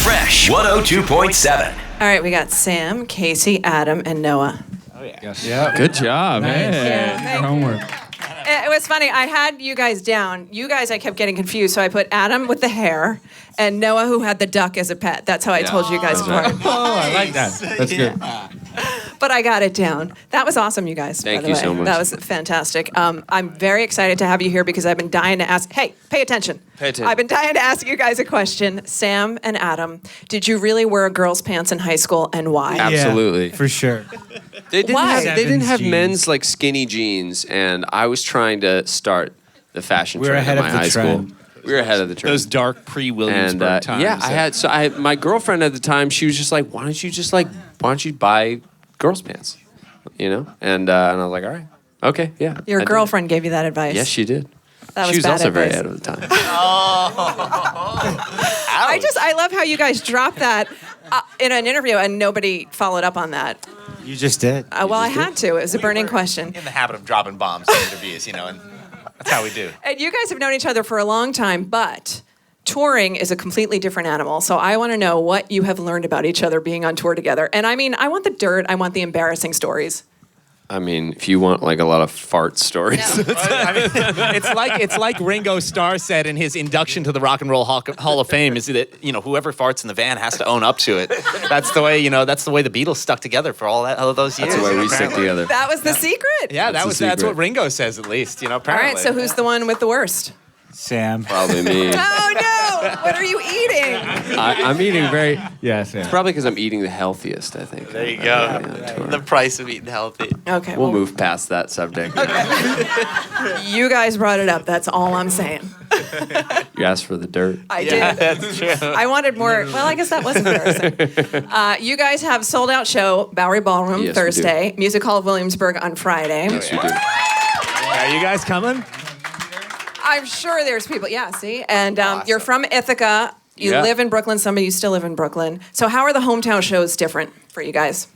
Fresh 102.7. All right, we got Sam, Casey, Adam, and Noah. Oh, yeah. Yes. Yeah. Good job, man. Yeah. Your homework. It was funny. I had you guys down. You guys, I kept getting confused. So I put Adam with the hair and Noah, who had the duck as a pet. That's how I told you guys apart. Oh, I like that. That's good. But I got it down. That was awesome, you guys. Thank by the you way. so much. That was fantastic. I'm very excited to have you here because I've been dying to ask. Hey, pay attention. Pay attention. I've been dying to ask you guys a question. Sam and Adam, did you really wear girls' pants in high school, and why? Absolutely. For sure. They didn't Why? have, they didn't have Sevens men's jeans. like skinny jeans, and I was trying to start the fashion We were trend ahead in of my the high trend. school. We were ahead of the trend. Those dark and pre-Williamsburg times. yeah, I had my girlfriend at the time. She was just like, why don't you buy girls' pants, you know? And I was like, all right, okay, yeah. Your I did. girlfriend gave you that advice. Yes, she did. That She was bad also very advice. ahead of the time. I love how you guys dropped that in an interview and nobody followed up on that. You just did. Well, I had to. It was a burning question. In the habit of dropping bombs in interviews, and that's how we do. And you guys have known each other for a long time, but touring is a completely different animal. So I want to know what you have learned about each other being on tour together. And I mean, I want the dirt. I want the embarrassing stories. I mean, if you want like a lot of fart stories, It's like Ringo Starr said in his induction to the Rock and Roll Hall of Fame, is that whoever farts in the van has to own up to it. That's the way the Beatles stuck together for all those years. that's the way we stick together. That was the secret. Yeah, That's that's the what secret. Ringo says at least. All Apparently. right, so who's the one with the worst? Sam. Probably me. Oh, no. What are you eating? I'm eating very. Yeah, Sam. Probably because I'm eating the healthiest, I think. There you go. Yeah, on tour. The price of eating healthy. Okay, We'll well, move past that subject. you guys brought it up. That's all I'm saying. You asked for the dirt. I did. That's true. I wanted more. Well, I guess that was embarrassing. You guys have sold out show, Bowery Ballroom, Yes, we Thursday, Music Hall of Williamsburg on Friday. Yes, you do. Are you guys coming? I'm sure there's people. Yeah, see? And you're from Ithaca. You Yeah. live in Brooklyn. Some of you still live in Brooklyn. So how are the hometown shows different for you guys?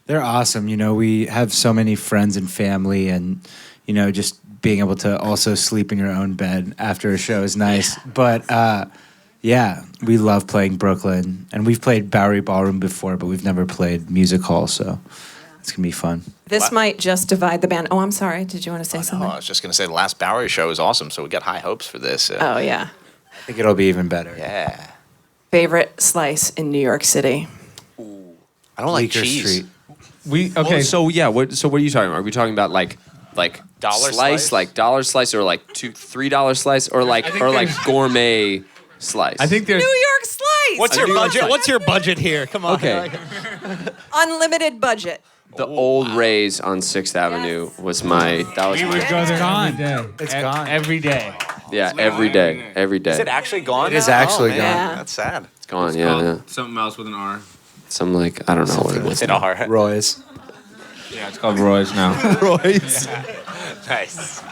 They're awesome. We have so many friends and family, and just being able to also sleep in your own bed after a show is nice. But yeah, we love playing Brooklyn, and we've played Bowery Ballroom before, but we've never played Music Hall, so it's gonna be fun. This might just divide the band. Oh, I'm sorry. Did you want to say something? I was just going to say the last Bowery show was awesome, so we got high hopes for this. Oh, yeah. I think it'll be even better. Yeah. Favorite slice in New York City? I don't like Bleecker cheese. Street. Okay, so yeah, what are you talking about? Are we talking about like Dollar slice, slice? like dollar slice, or like $3 slice, or like gourmet slice? I think there's. New York slice! What's A your New York budget? slice. What's your budget here? Come on. Okay. Unlimited budget. The old Ray's on 6th Avenue was my. That was We my. would go there gone. every day. It's gone. Every day. Yeah, every day, every day. Is it actually gone? It is now? actually Oh, gone. man, Yeah. That's sad. It's gone. Yeah. Something else with an R. Some like I don't know what it was. In our Roy's. Yeah, it's called Roy's now. Roy's. nice.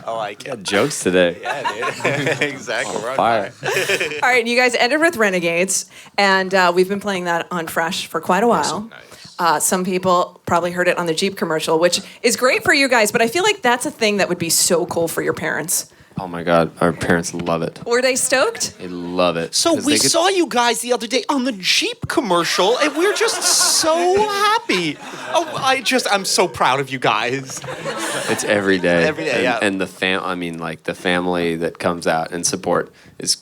I like it. Jokes today. Yeah, dude. exactly. We're on Fire. All right, you guys ended with Renegades, and we've been playing that on Fresh for quite a while. Some people probably heard it on the Jeep commercial, which is great for you guys, but I feel like that's a thing that would be so cool for your parents. Oh my God, our parents love it. Were they stoked? They love it. So 'Cause we they get- saw you guys the other day on the Jeep commercial, and we're just so happy. I'm so proud of you guys. It's every day. Every day, and, yeah. And the family that comes out and support is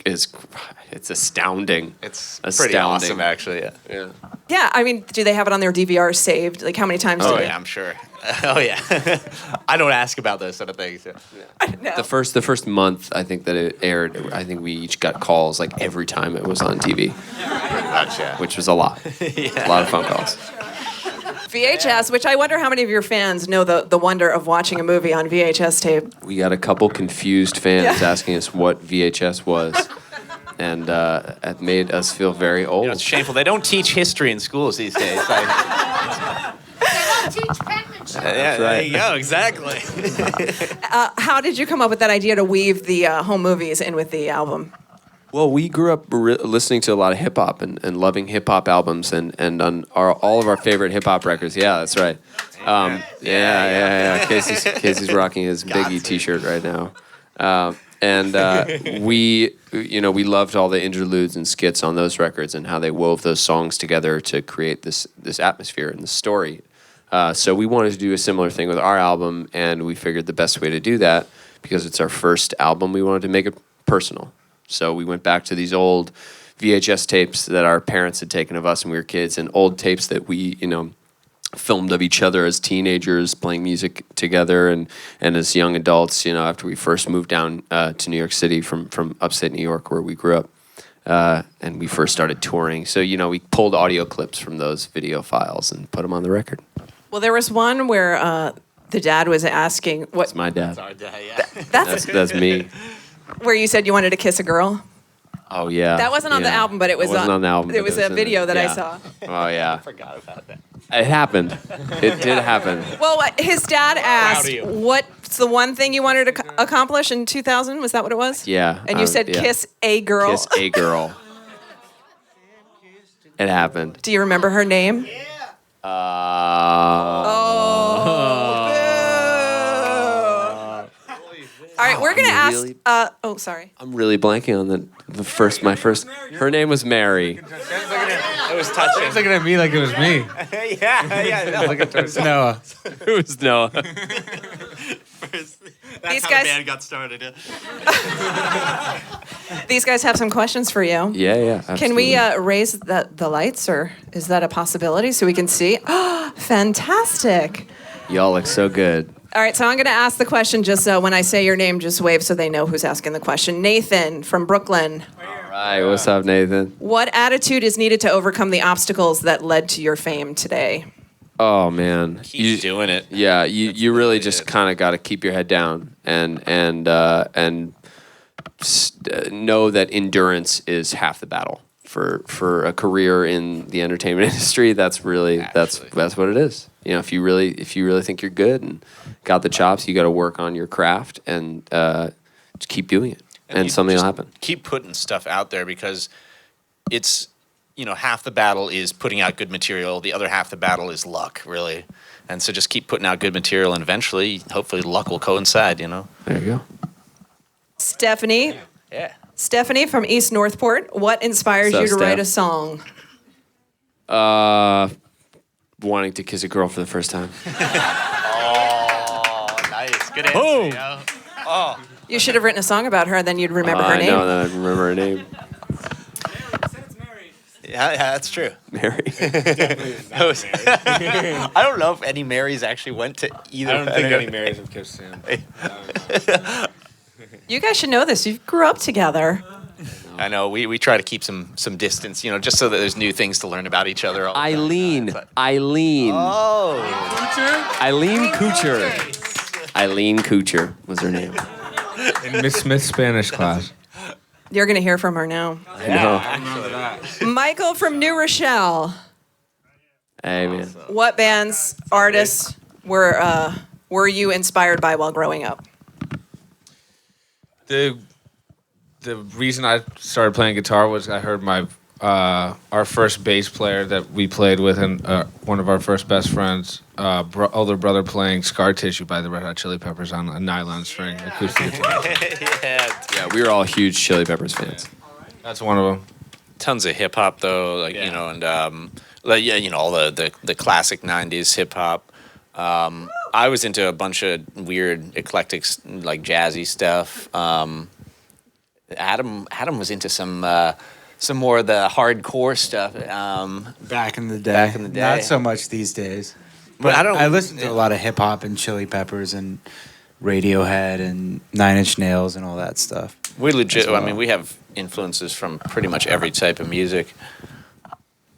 it's astounding. It's astounding. pretty awesome, actually. Yeah. Yeah. Yeah, I mean, do they have it on their DVR saved? Like, how many times do Oh they? yeah, I'm sure. Oh yeah. I don't ask about those sort of things. No. The first month I think that it aired, I think we each got calls like every time it was on TV, Gotcha. which was a lot. A lot of phone calls. VHS, which I wonder how many of your fans know the wonder of watching a movie on VHS tape. We got a couple confused fans Yeah. asking us what VHS was. And it made us feel very old. It's shameful. They don't teach history in schools these days. Yeah, there you go. Exactly. How did you come up with that idea to weave the home movies in with the album? Well, we grew up listening to a lot of hip hop and loving hip hop albums and on all of our favorite hip hop records. Yeah, that's right. Yeah. Casey's rocking his Biggie T-shirt right now. And we loved all the interludes and skits on those records and how they wove those songs together to create this atmosphere and this story. So we wanted to do a similar thing with our album, and we figured the best way to do that, because it's our first album, we wanted to make it personal. So we went back to these old VHS tapes that our parents had taken of us when we were kids, and old tapes that we, filmed of each other as teenagers playing music together and as young adults, after we first moved down to New York City from upstate New York where we grew up. And we first started touring. So, we pulled audio clips from those video files and put them on the record. Well, there was one where the dad was asking what. That's my dad. That's me. Where you said you wanted to kiss a girl. Oh yeah. That wasn't on the album, but it was wasn't on the album. It was a video that I yeah. saw. Oh yeah. I forgot about that. It happened. It did happen. Well, his dad asked, "What's the one thing you wanted to accomplish in 2000?" Was that what it was? Yeah. And you said, yeah. "Kiss a girl." Kiss a girl. It happened. Do you remember her name? All right, we're gonna ask. Sorry. I'm really blanking on my first. Her name was Mary. It was touching. He's looking at me like it was me. yeah. Looking towards Noah. It was Noah. These guys. The band got started. These guys have some questions for you. Yeah. Can we absolutely. raise the lights, or is that a possibility so we can see? Oh, fantastic. Y'all look so good. All right, so I'm going to ask the question. Just when I say your name, just wave so they know who's asking the question. Nathan from Brooklyn. All right, what's up, Nathan? What attitude is needed to overcome the obstacles that led to your fame today? Oh man, He's doing it. Yeah, you really just kind of got to keep your head down and know that endurance is half the battle for a career in the entertainment industry. That's really that's what it is. If you really think you're good and got the chops, you got to work on your craft and just keep doing it, and something will happen. Keep putting stuff out there, because it's half the battle is putting out good material. The other half the battle is luck, really. And so just keep putting out good material, and eventually, hopefully, luck will coincide. There you go. Stephanie. Yeah. Stephanie from East Northport. What inspires What's up, you to write a Steph? song? Wanting to kiss a girl for the first time. Oh, nice. Good answer. Boom. Yo. Oh. You should have written a song about her, then you'd remember her name. I know that I remember her name. Yeah, that's true. Mary. I don't know if any Marys actually went to either. I don't think any Marys have kissed him. You guys should know this. You grew up together. I know. We try to keep some distance, just so that there's new things to learn about each other. All the time. Eileen. Oh. Eileen Kuchar. Eileen Kuchar was her name. In Miss Smith's Spanish class. You're going to hear from her now. I know. Michael from New Rochelle. Hey, man. What bands, artists were you inspired by while growing up? The reason I started playing guitar was I heard our first bass player that we played with, and one of our first best friends, older brother, playing Scar Tissue by the Red Hot Chili Peppers on a nylon string acoustic guitar. Yeah, we were all huge Chili Peppers fans. That's one of them. Tons of hip hop though, and all the classic '90s hip hop. I was into a bunch of weird, eclectic, like jazzy stuff. Adam was into some more of the hardcore stuff. Back in the day. Not so much these days. But I listened to a lot of hip hop and Chili Peppers and Radiohead and Nine Inch Nails and all that stuff. We legit. Well. I mean, we have influences from pretty much every type of music.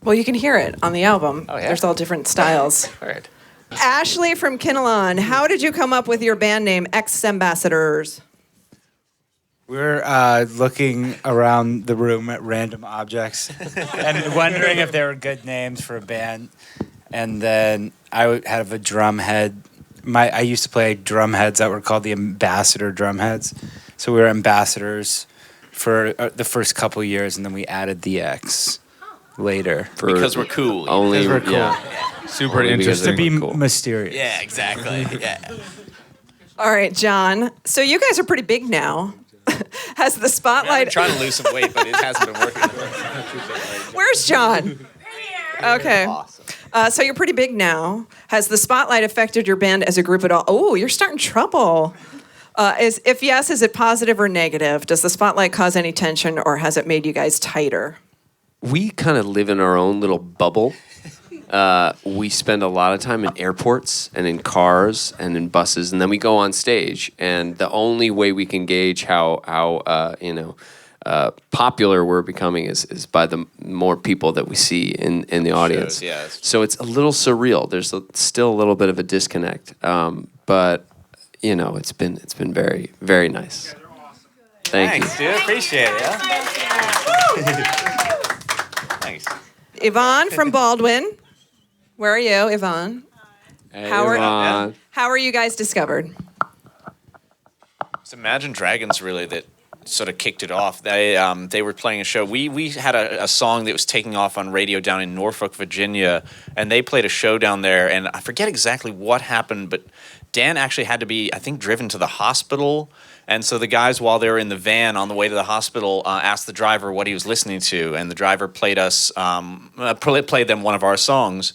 Well, you can hear it on the album. Oh, yeah? There's all different styles. All right. Ashley from Kinnelon, how did you come up with your band name, Ex-Ambassadors? We're looking around the room at random objects and wondering if they were good names for a band. And then I would have a drum head. I used to play drum heads that were called the Ambassador drum heads. So we were ambassadors for the first couple years, and then we added the X later. Because we're cool. Only Because we're cool. Yeah. Super Only because interesting. To be Cool. mysterious. Yeah, exactly. Yeah. All right, John. So you guys are pretty big now. has the I've been spotlight. trying to lose some weight, but it hasn't been working. Where's John? Okay. Awesome. So you're pretty big now. Has the spotlight affected your band as a group at all? Oh, you're starting trouble. If yes, is it positive or negative? Does the spotlight cause any tension, or has it made you guys tighter? We kind of live in our own little bubble. We spend a lot of time in airports and in cars and in buses, and then we go on stage. And the only way we can gauge how popular we're becoming is by the more people that we see in the audience. Yes. So it's a little surreal. There's still a little bit of a disconnect, but it's been very, very nice. Thank Thanks, dude. Appreciate it. Yeah? Thanks. Yvonne from Baldwin. Where are you, Yvonne? Hey, How are- Yvonne. How are you guys discovered? It's Imagine Dragons really that sort of kicked it off. They were playing a show. We had a song that was taking off on radio down in Norfolk, Virginia, and they played a show down there. And I forget exactly what happened, but Dan actually had to be, I think, driven to the hospital. And so the guys, while they were in the van on the way to the hospital, asked the driver what he was listening to, and the driver played played them one of our songs.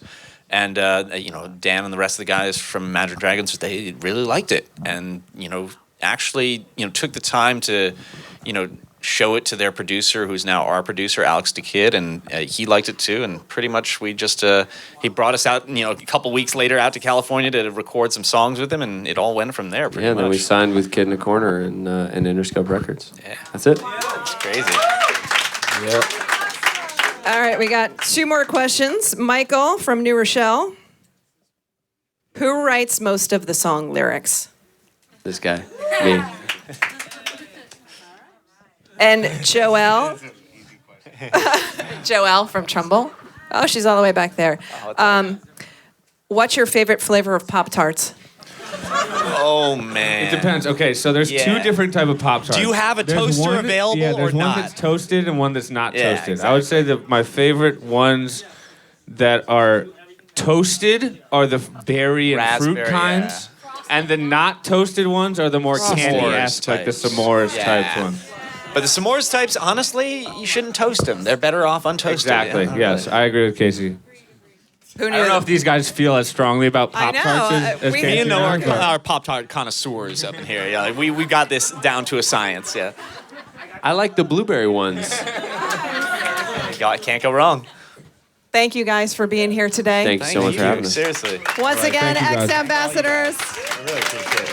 And Dan and the rest of the guys from Imagine Dragons, they really liked it, and actually took the time to show it to their producer, who's now our producer, Alex DeKid, and he liked it too. And pretty much we just he brought us out a couple weeks later out to California to record some songs with him, and it all went from there. Pretty much. Then we signed with Kid in a Corner and Interscope Records. Yeah. That's it. It's crazy. Yeah. All right, we got 2 more questions. Michael from New Rochelle. Who writes most of the song lyrics? This guy, me. And Joelle. Joelle from Trumbull. Oh, she's all the way back there. What's your favorite flavor of Pop-Tarts? Oh man. It depends. Okay, so there's Yeah. 2 different type of Pop-Tarts. Do you have a There's toaster one available yeah, there's or one not? that's toasted and one that's not Yeah, toasted. I would exactly. say that my favorite ones that are toasted are the berry and fruit Raspberry, kinds. And the not toasted ones are the more candy-esque, like the types. s'mores Yeah. type ones. But the s'mores types, honestly, you shouldn't toast them. They're better off untoasted. Exactly. Yeah. Yes, I agree with Casey. Who I don't know if these guys feel as strongly about I know, Pop-Tarts as we- Casey Me and Noah does, but- are Pop-Tart connoisseurs up in here. Yeah, like we got this down to a science. Yeah, I like the blueberry ones. can't go wrong. Thank you guys for being here today. Thank you so much for having us. Seriously. Once again, thank you, guys. ex-ambassadors. I really appreciate it.